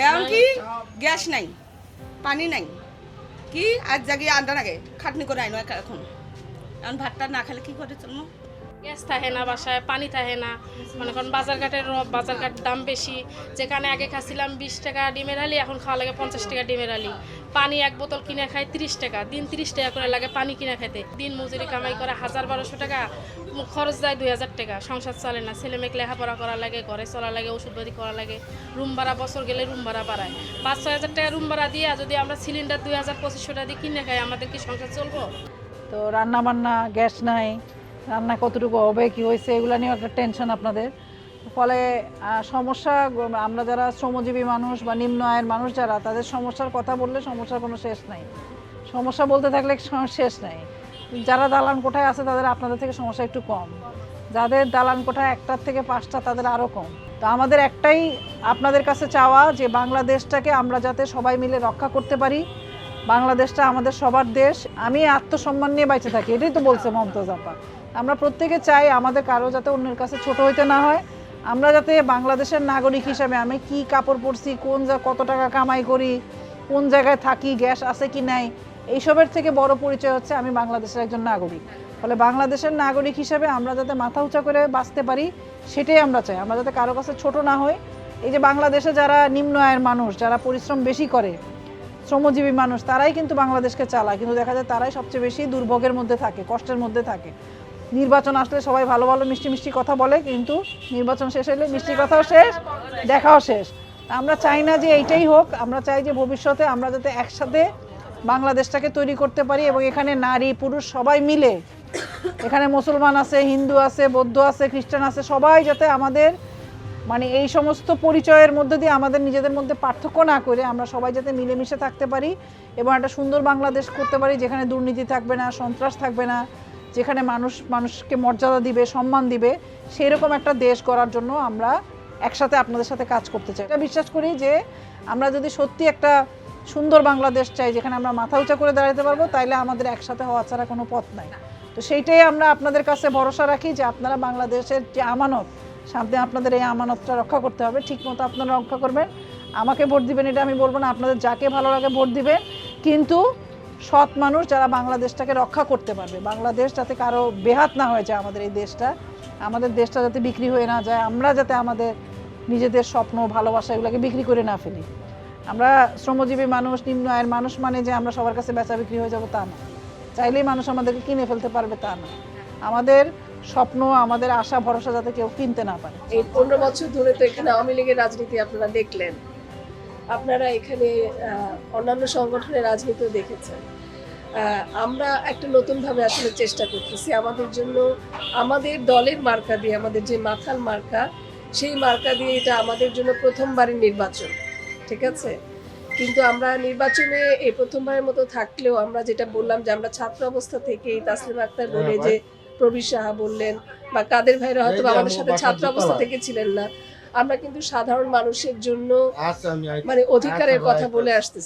এমনকি গ্যাস নাই, পানি নাই, কি আজ জাগিয়ে আন্ডা নাগে খাটনি করে আইনো এখন। এখন ভাতটা না খেলে কি করে চলবো? গ্যাস থাকে না, বাসায় পানি থাকে না, মনে করেন বাজারঘাট দাম বেশি। যেখানে আগে খাচ্ছিলাম 20 টাকা ডিমের আলি, এখন খাওয়া লাগে 50 টাকা ডিমের আলি। পানি এক বোতল কিনে খাই 30 টাকা, দিন 30 টাকা করে লাগে পানি কিনে খাইতে। দিন মজুরি কামাই করে 1000-1200 টাকা, খরচ যায় 2000 টাকা, সংসার চলে না। ছেলে মেয়েকে লেখাপড়া করা লাগে, ঘরে চলা লাগে, ওষুধপাতি করা লাগে, রুম ভাড়া বছর গেলে রুম ভাড়া বাড়ায়। 5-6 হাজার টাকা রুম ভাড়া দিয়ে যদি আমরা সিলিন্ডার 2000-2500 টাকা দিয়ে কিনে খাই, আমাদের কি সংসার চলবো? তো রান্না বান্না, গ্যাস নাই, রান্না কতটুকু হবে, কি হয়েছে, এগুলো নিয়েও একটা টেনশন আপনাদের। ফলে সমস্যা, আমরা যারা শ্রমজীবী মানুষ বা নিম্ন আয়ের মানুষ যারা, তাদের সমস্যার কথা বললে সমস্যার কোনো শেষ নাই। সমস্যা বলতে থাকলে শেষ নাই। যারা দালান কোঠায় আছে তাদের আপনাদের থেকে সমস্যা একটু কম, যাদের দালান কোঠায় 1টার থেকে 5টা তাদের আরও কম। তো আমাদের একটাই আপনাদের কাছে চাওয়া যে বাংলাদেশটাকে আমরা যাতে সবাই মিলে রক্ষা করতে পারি। বাংলাদেশটা আমাদের সবার দেশ, আমি আত্মসম্মান নিয়ে বেঁচে থাকি, এটাই তো বলছে মমতাজ আপা। আমরা প্রত্যেকে চাই আমাদের কারো যাতে অন্যের কাছে ছোট হইতে না হয়। আমরা যাতে বাংলাদেশের নাগরিক হিসাবে আমি কি কাপড় পরছি, কত টাকা কামাই করি, কোন জায়গায় থাকি, গ্যাস আছে কি নাই, এইসবের থেকে বড় পরিচয় হচ্ছে আমি বাংলাদেশের একজন নাগরিক। ফলে বাংলাদেশের নাগরিক হিসাবে আমরা যাতে মাথা উঁচা করে বাঁচতে পারি, সেটাই আমরা চাই। আমরা যাতে কারো কাছে ছোট না হই। এই যে বাংলাদেশে যারা নিম্ন আয়ের মানুষ, যারা পরিশ্রম বেশি করে, শ্রমজীবী মানুষ, তারাই কিন্তু বাংলাদেশকে চালায়, কিন্তু দেখা যায় তারাই সবচেয়ে বেশি দুর্ভোগের মধ্যে থাকে, কষ্টের মধ্যে থাকে। নির্বাচন আসলে সবাই ভালো ভালো মিষ্টি মিষ্টি কথা বলে, কিন্তু নির্বাচন শেষ হলে মিষ্টি কথাও শেষ, দেখাও শেষ। আমরা চাই না যে এইটাই হোক। আমরা চাই যে ভবিষ্যতে আমরা যাতে একসাথে বাংলাদেশটাকে তৈরি করতে পারি, এবং এখানে নারী পুরুষ সবাই মিলে, এখানে মুসলমান আছে, হিন্দু আছে, বৌদ্ধ আছে, খ্রিস্টান আছে, সবাই যাতে আমাদের মানে এই সমস্ত পরিচয়ের মধ্যে দিয়ে আমাদের নিজেদের মধ্যে পার্থক্য না করে আমরা সবাই যাতে মিলেমিশে থাকতে পারি এবং একটা সুন্দর বাংলাদেশ করতে পারি, যেখানে দুর্নীতি থাকবে না, সন্ত্রাস থাকবে না, যেখানে মানুষকে মর্যাদা দিবে, সম্মান দিবে, সেই রকম একটা দেশ গড়ার জন্য আমরা একসাথে আপনাদের সাথে কাজ করতে চাই। এটা বিশ্বাস করি যে আমরা যদি সত্যি একটা সুন্দর বাংলাদেশ চাই, যেখানে আমরা মাথা উঁচা করে দাঁড়াতে পারবো, তাইলে আমাদের একসাথে হওয়া ছাড়া কোনো পথ নাই। তো সেইটাই আমরা আপনাদের কাছে ভরসা রাখি যে আপনারা বাংলাদেশের যে আমানত, সামনে আপনাদের এই আমানতটা রক্ষা করতে হবে, ঠিকমতো আপনারা রক্ষা করবেন। আমাকে ভোট দিবেন এটা আমি বলবো না, আপনাদের যাকে ভালো লাগে ভোট দিবেন, কিন্তু সৎ মানুষ যারা বাংলাদেশটাকে রক্ষা করতে পারবে, বাংলাদেশ যাতে কারো বেহাত না হয়ে যায়, আমাদের দেশটা যাতে বিক্রি হয়ে না যায়, আমরা যাতে আমাদের নিজেদের স্বপ্ন, ভালোবাসা এগুলোকে বিক্রি করে না ফেলি। আমরা শ্রমজীবী মানুষ, নিম্ন আয়ের মানুষ মানে যে আমরা সবার কাছে বেচা বিক্রি হয়ে যাব তা না, চাইলেই মানুষ আমাদেরকে কিনে ফেলতে পারবে তা না। আমাদের স্বপ্ন, আমাদের আশা ভরসা যাতে কেউ কিনতে না পারে। এই 15 বছর ধরে তো এখানে আওয়ামী লীগের রাজনীতি আপনারা দেখলেন, আপনারা এখানে অন্যান্য সংগঠনের রাজনীতিও দেখেছেন। আমরা একটা নতুনভাবে আসলে চেষ্টা করতেছি আমাদের জন্য, আমাদের দলের মার্কা দিয়ে, আমাদের যে মাথার মার্কা, সেই মার্কা দিয়ে এটা আমাদের জন্য প্রথমবারের নির্বাচন, ঠিক আছে? কিন্তু আমরা নির্বাচনে এই প্রথমবারের মতো থাকলেও আমরা যেটা বললাম যে আমরা ছাত্র অবস্থা থেকেই, তাসলিমা আক্তার বলে যে প্রবীর সাহা বললেন, বা কাদের ভাইরা হয়তো আমাদের সাথে ছাত্র অবস্থা থেকে ছিলেন না, আমরা কিন্তু সাধারণ মানুষের জন্য মানে অধিকারের কথা বলে আসতেছি।